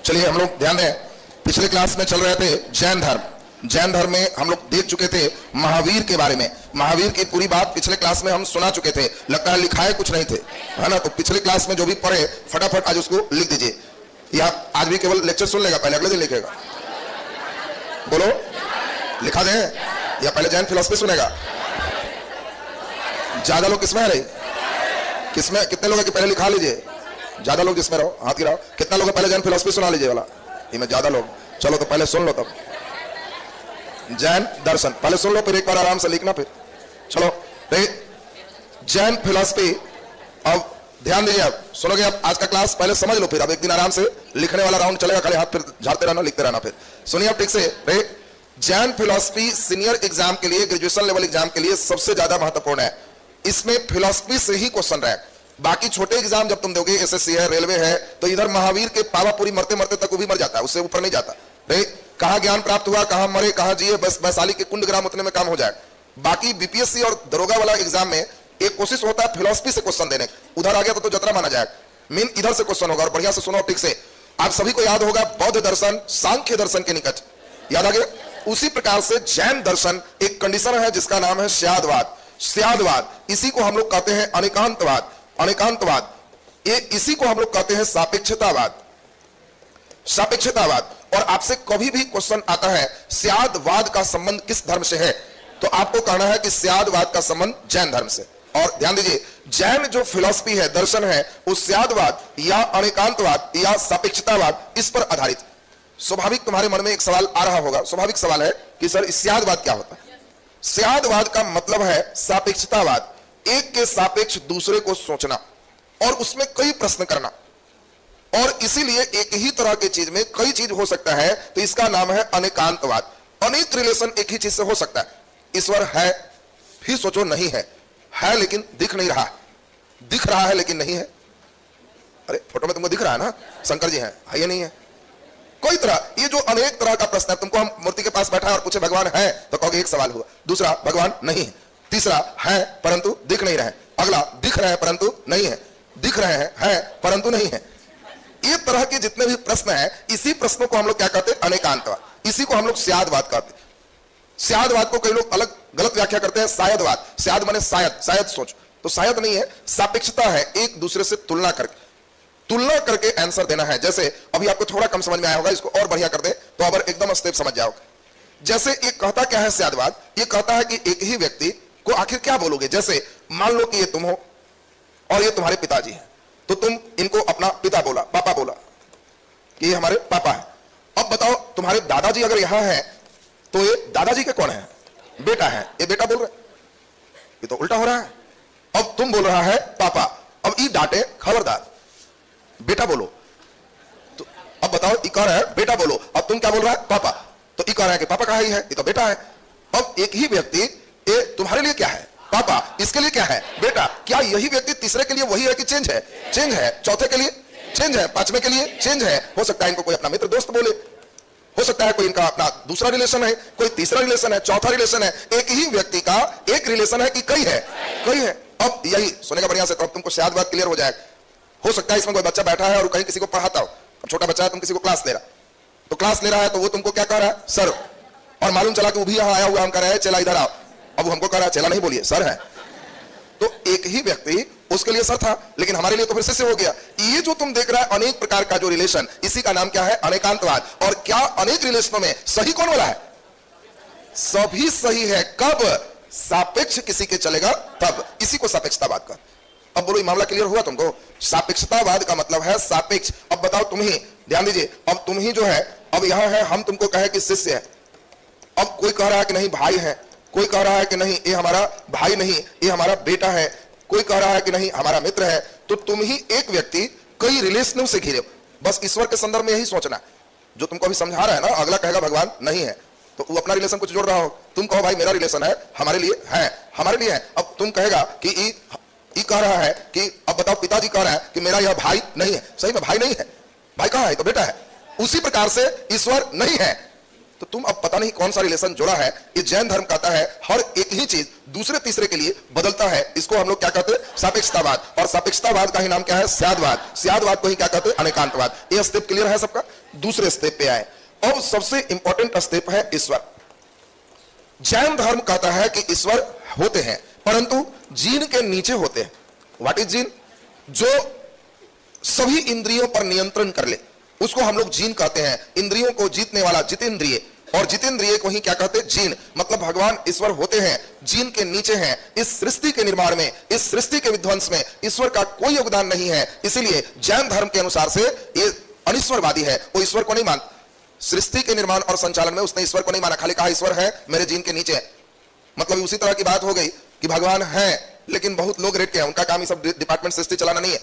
चलिए हम लोग ध्यान दें, पिछले क्लास में चल रहे थे जैन धर्म। जैन धर्म में हम लोग देख चुके थे महावीर के बारे में। महावीर की पूरी बात पिछले क्लास में हम सुना चुके थे, लगता है लिखाए कुछ नहीं थे, है ना। तो पिछले क्लास में जो भी पढ़े फटाफट आज उसको लिख दीजिए, या आज भी केवल लेक्चर सुन लेगा, पहले अगले दिन लिखेगा? बोलो, लिखा दें या पहले जैन फिलॉसफी सुनेगा? ज्यादा लोग किसमें रहे? किसमें? कितने लोग हैं कि पहले लिखा लीजिए? ज्यादा लोग जिसमें रहो हाथ गिराओ। कितना लोग पहले जैन फिलॉसफी सुना लीजिए वाला? इनमें ज्यादा लोग। चलो तो पहले सुन लो, तब जैन दर्शन पहले सुन लो, फिर एक बार आराम से लिखना। फिर चलो जैन फिलॉसफी। अब ध्यान दीजिए, अब सुनोगे। अब आज का क्लास पहले समझ लो, फिर अब एक दिन आराम से लिखने वाला राउंड चलेगा, खाली हाथ फिर झाड़ते रहना, लिखते रहना। फिर सुनिए अब ठीक से। जैन फिलॉसफी सीनियर एग्जाम के लिए, ग्रेजुएशन लेवल एग्जाम के लिए सबसे ज्यादा महत्वपूर्ण है। इसमें फिलॉसफी से ही क्वेश्चन रहे। बाकी छोटे एग्जाम जब तुम दोगे, एसएससी है, रेलवे है, तो इधर महावीर के पावापुरी मरते मरते तक वो भी मर जाता है, उससे ऊपर नहीं जाता। कहां ज्ञान प्राप्त हुआ, कहां मरे, कहां जिए, बस वैशाली के कुंड ग्राम उतने में काम हो जाए। बाकी बीपीएससी और दरोगा वाला एग्जाम में एक कोशिश होता है फिलॉसफी से क्वेश्चन देने। उधर आ गया तो जतरा माना जाएगा, मेन इधर से क्वेश्चन होगा। और बढ़िया से सुनो ठीक से। आप सभी को याद होगा बौद्ध दर्शन सांख्य दर्शन के निकट, याद आ गया? उसी प्रकार से जैन दर्शन एक कंडीशन है जिसका नाम है स्यादवाद। स्यादवाद, इसी को हम लोग कहते हैं अनेकांतवाद। अनेकांतवाद, ये इसी को हम लोग कहते हैं सापेक्षतावाद। सापेक्षतावाद। और आपसे कभी भी क्वेश्चन आता है स्यादवाद का संबंध किस धर्म से है, तो आपको कहना है कि स्यादवाद का संबंध जैन धर्म से। और ध्यान दीजिए, जैन जो फिलॉसफी है, दर्शन है, उस स्यादवाद या अनेकांतवाद या सापेक्षतावाद इस पर आधारित। स्वाभाविक तुम्हारे मन में एक सवाल आ रहा होगा, स्वाभाविक सवाल है कि सर स्यादवाद क्या होता है? स्यादवाद का मतलब है सापेक्षतावाद, एक के सापेक्ष दूसरे को सोचना और उसमें कई प्रश्न करना। और इसीलिए एक ही तरह की चीज में कई चीज हो सकता है, तो इसका नाम है अनेकांतवाद। अनेक रिलेशन एक ही चीज से हो सकता है। ईश्वर है, फिर सोचो नहीं है, है लेकिन दिख नहीं रहा, दिख रहा है लेकिन नहीं है। अरे फोटो में तुमको दिख रहा है ना शंकर जी है या नहीं है? कोई तरह, ये जो अनेक तरह का प्रश्न है। तुमको हम मूर्ति के पास बैठा है और पूछे भगवान है, तो कहोगे एक सवाल हुआ। दूसरा, भगवान नहीं है। तीसरा, है परंतु दिख नहीं रहे। अगला, दिख रहे हैं परंतु नहीं है। दिख रहे हैं, है परंतु नहीं है। ये तरह के जितने भी प्रश्न हैं, इसी प्रश्नों को हम लोग क्या कहते हैं? अनेकांतवाद। इसी को हम लोग स्यादवाद कहते हैं। स्यादवाद को कई लोग अलग गलत व्याख्या करते हैं, शायदवाद। शायद माने शायद, शायद सोच, तो शायद नहीं है, सापेक्षता है, एक दूसरे से तुलना करके आंसर देना है। जैसे अभी आपको थोड़ा कम समझ में आया होगा, इसको और बढ़िया कर दे तो अब एकदम स्टेप समझ जाओगे। जैसे एक कहता क्या है स्यादवाद, ये कहता है कि एक ही व्यक्ति को आखिर क्या बोलोगे। जैसे मान लो कि ये तुम हो और ये तुम्हारे पिताजी हैं, तो तुम इनको अपना पिता बोला, पापा बोला कि ये हमारे पापा है। अब बताओ तुम्हारे दादाजी अगर यहां है तो ये दादाजी के कौन है? बेटा है। ये बेटा बोल रहे, ये तो उल्टा हो रहा है। अब तुम बोल रहा है पापा, अब ई डांटे खबरदार बेटा बोलो। तो अब बताओ ई कह रहा है बेटा बोलो, अब तुम क्या बोल रहा है? पापा। तो ई कह रहा है कि पापा कहा ही है, ये तो बेटा है। अब एक ही व्यक्ति, ये तुम्हारे लिए क्या है? पापा। इसके लिए क्या है? बेटा। क्या यही व्यक्ति तीसरे के लिए वही है कि चेंज है? चेंज है। चौथे के लिए चेंज है, पांचवें के लिए चेंज है। हो सकता है इनको कोई अपना मित्र दोस्त बोले, हो सकता है कोई इनका अपना दूसरा रिलेशन है, कोई तीसरा रिलेशन है, चौथा रिलेशन है। एक ही व्यक्ति का एक रिलेशन है कि कई है? कई है। अब यही सुनेगा बढ़िया से, तो अब तुमको स्यादवाद क्लियर हो जाएगा। हो सकता है इसमें कोई बच्चा बैठा है और कहीं किसी को पढ़ाता हो। अब छोटा बच्चा है, तुम किसी को क्लास ले रहा, तो क्लास ले रहा है तो वो तुमको क्या कह रहा है? सर। और मालूम चला कि वो भी यहाँ आया हुआ, हम कह रहे हैं चला इधर आओ। अब हमको कह रहा है चला नहीं बोलिए, सर है। तो एक ही व्यक्ति, उसके लिए सर था, लेकिन हमारे लिए तो फिर शिष्य हो गया। ये जो तुम देख रहा है अनेक प्रकार का जो रिलेशन, इसी का नाम क्या है? अनेकांतवाद। और क्या अनेक रिलेशनों में सही कौन वाला है? सभी सही है। कब? सापेक्ष किसी के चलेगा तब, इसी को सापेक्षतावाद का। अब बोलो ये मामला क्लियर हुआ तुमको? सापेक्षतावाद का मतलब है सापेक्ष। अब बताओ तुम ही, ध्यान दीजिए, अब तुम ही जो है, अब यहां है, हम तुमको कहे कि शिष्य है। अब कोई कह रहा है कि नहीं भाई है, कोई कह रहा है कि नहीं ये हमारा भाई नहीं, ये हमारा बेटा है, कोई कह रहा है कि नहीं हमारा मित्र है। तो तुम ही एक व्यक्ति कई रिलेशनों से घिरे हो। बस ईश्वर के संदर्भ में यही सोचना, जो तुमको अभी समझा रहा है ना। अगला कहेगा भगवान नहीं है, तो वो अपना रिलेशन कुछ जोड़ रहा हो। तुम कहो भाई मेरा रिलेशन है, हमारे लिए है, हमारे लिए है। अब तुम कहेगा कि ई कह रहा है कि, अब बताओ पिताजी कह रहा है कि मेरा यह भाई नहीं है। सही में भाई नहीं है, भाई कहाँ है? तो बेटा है। उसी प्रकार से ईश्वर नहीं है, तो तुम अब पता नहीं कौन सा रिलेशन जोड़ा है। ये जैन धर्म कहता है हर एक ही चीज दूसरे तीसरे के लिए बदलता है। इसको हम लोग क्या कहते हैं? सापेक्षतावाद। और सापेक्षतावाद का ही नाम क्या है? स्यादवाद। स्यादवाद को ही क्या कहते हैं? अनेकांतवाद। ये स्टेप क्लियर है सबका? दूसरे स्टेप पे आए। अब सबसे इंपॉर्टेंट स्टेप है ईश्वर। जैन धर्म कहता है कि ईश्वर होते हैं परंतु जीन के नीचे होते हैं। What is gene? जो सभी इंद्रियों पर नियंत्रण कर ले उसको हम लोग जीन कहते हैं। इंद्रियों को जीतने वाला जितेंद्रिय, और जितेंद्रिय को ही क्या कहते हैं? जीन। मतलब भगवान ईश्वर होते हैं, जीन के नीचे हैं। इस सृष्टि के निर्माण में, इस सृष्टि के विध्वंस में ईश्वर का कोई योगदान नहीं है। इसीलिए जैन धर्म के अनुसार से ये अनिश्वरवादी है, वो ईश्वर को नहीं मानता। सृष्टि के निर्माण और संचालन में उसने ईश्वर को नहीं माना, खाली कहा ईश्वर है मेरे जीन के नीचे। मतलब उसी तरह की बात हो गई कि भगवान है लेकिन बहुत लोग रेट के हैं, उनका काम ये सब डिपार्टमेंट सृष्टि चलाना नहीं है।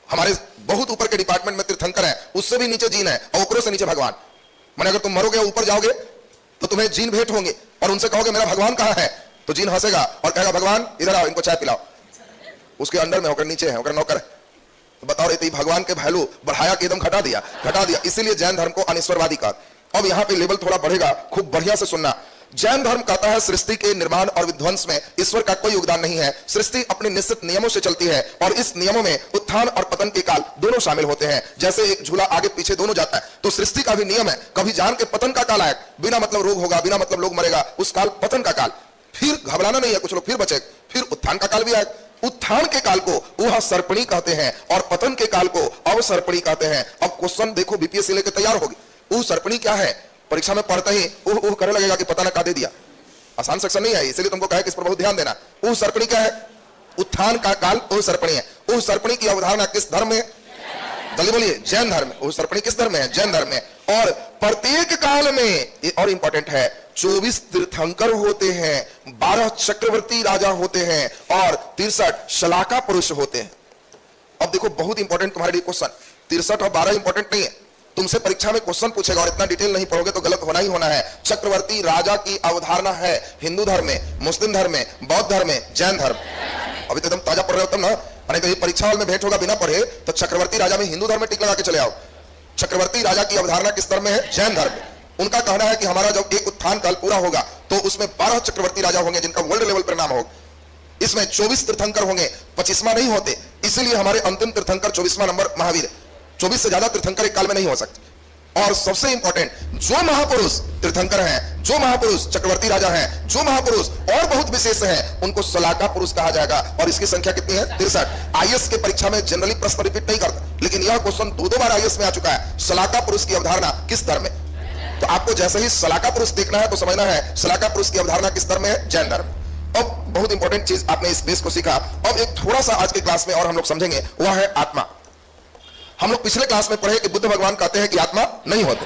हमारे बहुत ऊपर के डिपार्टमेंट में तीर्थंकर है, उससे भी नीचे जीन है और ओकरों से नीचे भगवान। माने अगर तुम मरोगे ऊपर जाओगे तो तुम्हें जीन भेंट होंगे और उनसे कहोगे मेरा भगवान कहां है, तो जीन हंसेगा और कहेगा भगवान इधर आओ, इनको चाय पिलाओ। उसके अंडर में होकर नीचे है, होकर नौकर है। तो बताओ रही भगवान के वैल्यू बढ़ाया कि एकदम घटा दिया। इसीलिए जैन धर्म को अनिश्वरवादी कहा। अब यहां पे लेवल थोड़ा बढ़ेगा, खूब बढ़िया से सुनना। जैन धर्म कहता है सृष्टि के निर्माण और विध्वंस में ईश्वर का कोई योगदान नहीं है। सृष्टि अपने निश्चित नियमों से चलती है और इस नियमों में उत्थान और पतन के काल दोनों शामिल होते हैं। जैसे एक झूला आगे पीछे दोनों जाता है तो सृष्टि का भी नियम है, कभी जान के पतन का काल आए, बिना मतलब रोग होगा, बिना मतलब लोग मरेगा, उस काल पतन का काल। फिर घबराना नहीं है, कुछ लोग फिर बचे, फिर उत्थान का काल भी आए। उत्थान के काल को वह सर्पणी कहते हैं और पतन के काल को अवसर्पणी कहते हैं। अब क्वेश्चन देखो, बीपीएससी लेकर तैयार होगी। वो सर्पणी क्या है? परीक्षा में पढ़ते ही ओह करने लगेगा कि पता ना का दे दिया। आसान सेक्शन नहीं है, इसलिए तुमको कहे कि इस पर बहुत ध्यान देना। वो सर्पणी क्या है? उत्थान का काल वो सर्पणी है। वो सर्पणी की अवधारणा किस धर्म में? जल्दी बोलिए। जैन धर्म। वो सर्पणी किस धर्म में है? जैन धर्म में। और प्रत्येक काल में ये और इंपॉर्टेंट है 24 तीर्थंकर होते हैं, 12 चक्रवर्ती राजा होते हैं और 63 शलाका पुरुष होते हैं। अब देखो बहुत इंपॉर्टेंट तुम्हारे लिए क्वेश्चन। 63 और 12 इंपॉर्टेंट नहीं है, तुमसे परीक्षा में क्वेश्चन पूछेगा और इतना डिटेल नहीं पढ़ोगे तो गलत होना ही होना है। चक्रवर्ती राजा की अवधारणा है हिंदू धर्म में, मुस्लिम धर्म में, बौद्ध धर्म में, जैन धर्म। अभी तो एकदम ताजा पढ़ रहे हो तब ना, नहीं तो ये परीक्षा हॉल में भेंट होगा बिना पढ़े तो चक्रवर्ती राजा में हिंदू धर्म में टिक लगा के चले आओ। चक्रवर्ती राजा की अवधारणा किस धर्म में है? जैन धर्म में। उनका कहना है कि हमारा जब एक उत्थान काल पूरा होगा तो उसमें 12 चक्रवर्ती राजा होंगे जिनका वर्ल्ड लेवल पर नाम होगा। इसमें 24 तीर्थंकर होंगे, 25वां नहीं होते। इसलिए हमारे अंतिम तीर्थंकर 24वां नंबर महावीर। 24 से ज्यादा तीर्थंकर एक काल में नहीं हो सकते। और सबसे इंपॉर्टेंट, जो महापुरुष तीर्थंकर हैं, जो महापुरुष चक्रवर्ती राजा हैं, जो महापुरुष और बहुत विशेष हैं, उनको शलाका पुरुष कहा जाएगा। और इसकी संख्या कितनी है? 63। आईएएस के परीक्षा में जनरली प्रश्न रिपीट नहीं करता, लेकिन यह क्वेश्चन 2 बार आईएएस में आ चुका है। शलाका पुरुष की अवधारणा किस धर्म में? तो आपको जैसे ही शलाका पुरुष देखना है तो समझना है शलाका पुरुष की अवधारणा किस धर्म में है? जैन धर्म। अब बहुत इंपॉर्टेंट चीज आपने इस बेस को सीखा। अब एक थोड़ा सा आज के क्लास में और हम लोग समझेंगे, वह है आत्मा। हम लोग पिछले क्लास में पढ़े कि बुद्ध भगवान कहते हैं कि आत्मा नहीं होते,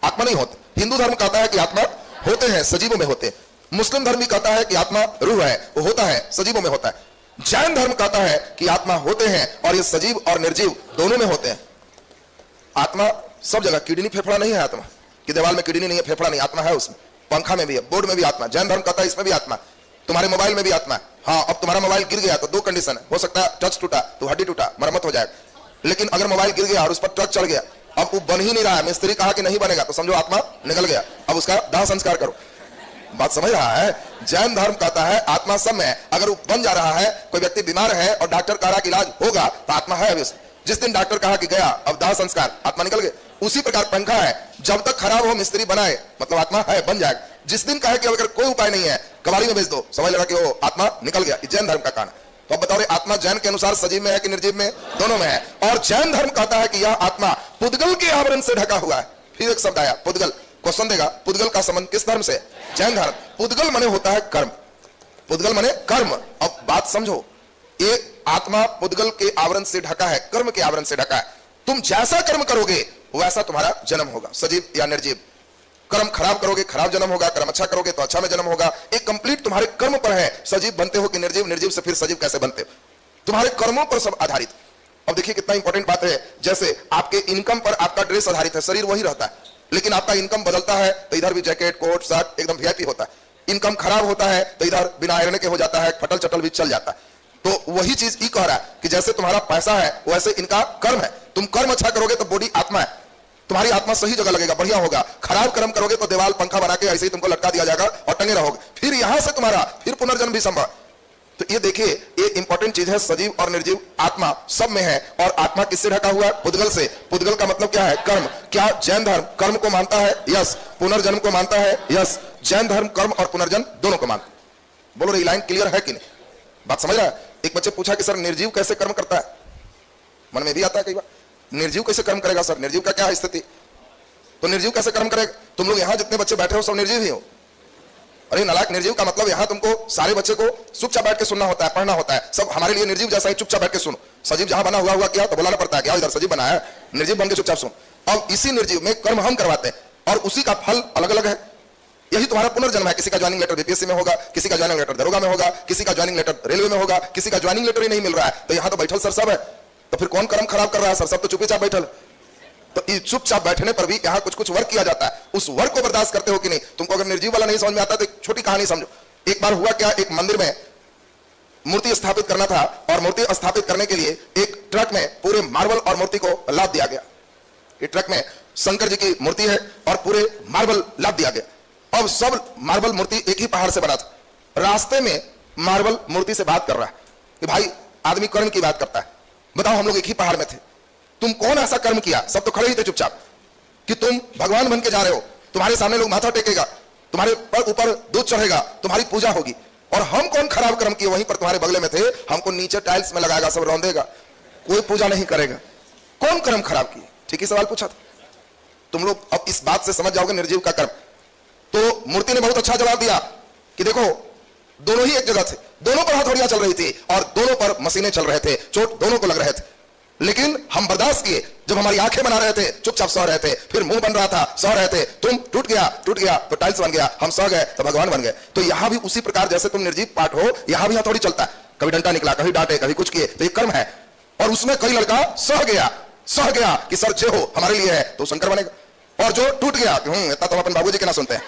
आत्मा नहीं होते। हिंदू धर्म कहता है कि आत्मा होते हैं, सजीवों में होते हैं। मुस्लिम धर्म भी कहता है कि आत्मा रूह है, वो होता है, सजीवों में होता है। जैन धर्म कहता है कि आत्मा होते हैं और ये सजीव और निर्जीव दोनों में होते हैं। आत्मा सब जगह, किडनी फेफड़ा नहीं है आत्मा कि दीवार में किडनी नहीं है, फेफड़ा नहीं, आत्मा है उसमें। पंखा में भी है, बोर्ड में भी आत्मा। जैन धर्म कहता है इसमें भी आत्मा। तुम्हारे मोबाइल में भी आत्मा है। हाँ, अब तुम्हारा मोबाइल गिर गया तो 2 कंडीशन हो सकता है, टच टूटा तो हड्डी टूटा, मरम्मत हो जाएगा। लेकिन अगर मोबाइल गिर गया और उस पर ट्रक चढ़ गया, अब वो बन ही नहीं रहा है, मिस्त्री कहा कि नहीं बनेगा, तो समझो आत्मा निकल गया, अब उसका दाह संस्कार करो। बात समझ रहा है? जैन धर्म कहता है आत्मा सब में, अगर वो बन जा रहा है, कोई व्यक्ति बीमार है और डॉक्टर कह रहा कि इलाज होगा तो आत्मा है अभी उसमें। जिस दिन डॉक्टर कहा कि गया, अब दाह संस्कार, आत्मा निकल गया। उसी प्रकार पंखा है, जब तक खराब हो मिस्त्री बनाए, मतलब आत्मा है, बन जाएगा। जिस दिन कहे कि अगर कोई उपाय नहीं है, कबाड़ी में भेज दो, समझ लगा कि वो आत्मा निकल गया। जैन धर्म का कहना। तो अब बताओ, आत्मा जैन के अनुसार सजीव में है कि निर्जीव में? दोनों में है। और जैन धर्म कहता है कि यह आत्मा पुद्गल के आवरण से ढका हुआ है। फिर एक शब्द आया पुद्गल, क्वेश्चन देगा, पुद्गल का संबंध किस धर्म से? जैन धर्म। पुद्गल माने होता है कर्म, पुद्गल माने कर्म। अब बात समझो, एक आत्मा पुद्गल के आवरण से ढका है, कर्म के आवरण से ढका है। तुम जैसा कर्म करोगे वैसा तुम्हारा जन्म होगा, सजीव या निर्जीव। कर्म खराब करोगे खराब जन्म होगा, कर्म अच्छा करोगे तो अच्छा में जन्म होगा। एक कंप्लीट तुम्हारे कर्म पर है, सजीव बनते हो कि निर्जीव, निर्जीव से फिर सजीव कैसे बनते हो, तुम्हारे कर्मों पर सब आधारित। अब देखिए कितना इंपॉर्टेंट बात है, जैसे आपके इनकम पर आपका ड्रेस आधारित है, शरीर वही रहता है, लेकिन आपका इनकम बदलता है तो इधर भी जैकेट कोट शर्ट एकदम वीआईपी होता है। इनकम खराब होता है तो इधर बिना आयरन के हो जाता है, फटल चटल भी चल जाता है। तो वही चीज ये कह रहा है कि जैसे तुम्हारा पैसा है वैसे इनका कर्म है। तुम कर्म अच्छा करोगे तो बॉडी आत्मा है, तुम्हारी आत्मा सही जगह लगेगा, बढ़िया होगा। खराब कर्म करोगे तो दीवार पंखा बना के ऐसे ही तुमको लटका दिया जाएगा और टंगे रहोगे, फिर यहां से तुम्हारा फिर पुनर्जन्म भी संभव। तो ये देखिए, ये इंपॉर्टेंट चीज है, सजीव और निर्जीव आत्मा सब में है। और आत्मा किससे ढका हुआ है? पुद्गल से। पुद्गल का मतलब क्या है? कर्म। क्या जैन धर्म कर्म को मानता है? यस। पुनर्जन्म को मानता है? यस। जैन धर्म कर्म और पुनर्जन्म दोनों को मानता है। बोलो, ये लाइन क्लियर है कि नहीं? बात समझ रहा है? एक बच्चे पूछा कि सर निर्जीव कैसे कर्म करता है? मन में भी आता है कई बार, निर्जीव कैसे कर्म करेगा सर? निर्जीव का क्या स्थिति? तो निर्जीव कैसे कर्म करेगा? तुम लोग यहां जितने बच्चे बैठे हो सब निर्जीव ही हो। अरे नालायक, निर्जीव का मतलब यहां तुमको सारे बच्चे को चुपचाप बैठ के सुनना होता है, पढ़ना होता है। सब हमारे लिए निर्जीव जैसा ही चुपचाप बैठ के सुनो। सजीव जहां बना हुआ क्या तो बुलाना पड़ता है, क्या इधर सजीव बना है, निर्जीव बन के चुपचाप सुन। अब इसी निर्जीव में कर्म हम करवाते हैं और उसी का फल अलग अलग है। यही तुम्हारा पुनर्जन्म है। किसी का ज्वाइनिंग लेटर बीपीएससी में होगा, किसी का ज्वाइनिंग लेटर दरोगा में होगा, किसी का ज्वाइनिंग लेटर रेलवे में होगा, किसी का ज्वाइनिंग लेटर ही नहीं मिल रहा है। तो यहां तो बैठल सर सब है, तो फिर कौन कर्म खराब कर रहा है सर? सब तो चुपचाप बैठल। तो इस चुपचाप बैठने पर भी यहाँ कुछ वर्क किया जाता है। उस वर्क को बर्दाश्त करते हो कि नहीं? तुमको अगर निर्जीव वाला नहीं समझ में आता तो एक छोटी कहानी समझो। एक बार हुआ क्या, एक मंदिर में मूर्ति स्थापित करना था और मूर्ति स्थापित करने के लिए एक ट्रक में पूरे मार्बल और मूर्ति को लाद दिया गया। एक ट्रक में शंकर जी की मूर्ति है और पूरे मार्बल लाद दिया गया। अब सब मार्बल मूर्ति एक ही पहाड़ से बना था। रास्ते में मार्बल मूर्ति से बात कर रहा है कि भाई आदमी कर्म की बात करता है, बताओ हम लोग एक ही पहाड़ में थे, तुम कौन ऐसा कर्म किया? सब तो खड़े ही थे चुपचाप कि तुम भगवान बन के जा रहे हो, तुम्हारे सामने लोग माथा टेकेगा, तुम्हारे पर ऊपर दूध चढ़ेगा, तुम्हारी पूजा होगी, और हम कौन खराब कर्म किए? वहीं पर तुम्हारे बगले में थे, हमको नीचे टाइल्स में लगाएगा, सब रौंदेगा, कोई पूजा नहीं करेगा। कौन कर्म खराब किए? ठीक ही सवाल पूछा था। तुम लोग अब इस बात से समझ जाओगे निर्जीव का कर्म। तो मूर्ति ने बहुत अच्छा जवाब दिया कि देखो दोनों ही एक जगह थे, दोनों पर हथौड़ियां चल रही थी और दोनों पर मशीनें चल रहे थे, चोट दोनों को लग रहे थे, लेकिन हम बर्दाश्त किए। जब हमारी आंखें बना रहे थे चुपचाप सह रहे थे, फिर मुंह बन रहा था सह रहे थे। तुम टूट गया तो टाइल्स बन गया, हम सह गए तो भगवान बन गए। तो यहां भी उसी प्रकार जैसे तुम निर्जीव पाठ हो, यहां भी हथौड़ी चलता है, कभी डंडा निकला, कभी डांटे, कभी कुछ किए, तो ये कर्म है। और उसमें कई लड़का सह गया कि सर जे हो हमारे लिए है तो शंकर बनेगा, और जो टूट गया इतना तो अपन बाबूजी के ना सुनते हैं,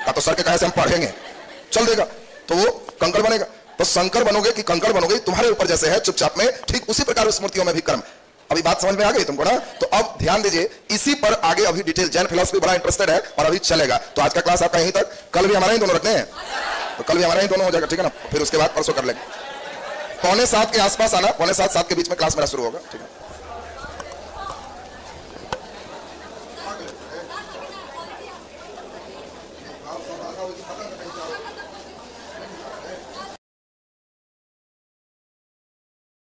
का तो सर के कहे से हम पढ़ेंगे चल देगा, तो वो कंकड़ बनेगा। तो शंकर बनोगे कि कंकड़ बनोगे तुम्हारे ऊपर जैसे है चुपचाप में, ठीक उसी प्रकार उस मूर्तियों में भी कर्म। अभी बात समझ में आ गई तुमको ना? तो अब ध्यान दीजिए, इसी पर आगे अभी डिटेल जैन फिलॉसफी बड़ा इंटरेस्टेड है और अभी चलेगा। तो आज का क्लास आपका यहीं तक, कल भी हमारा ही दोनों रखने हैं, तो कल भी हमारा ही दोनों हो जाएगा, ठीक है ना? फिर उसके बाद परसों कर लेंगे। 6:45 के आसपास आना, 6:45 7 के बीच में क्लास मेरा शुरू होगा, ठीक है?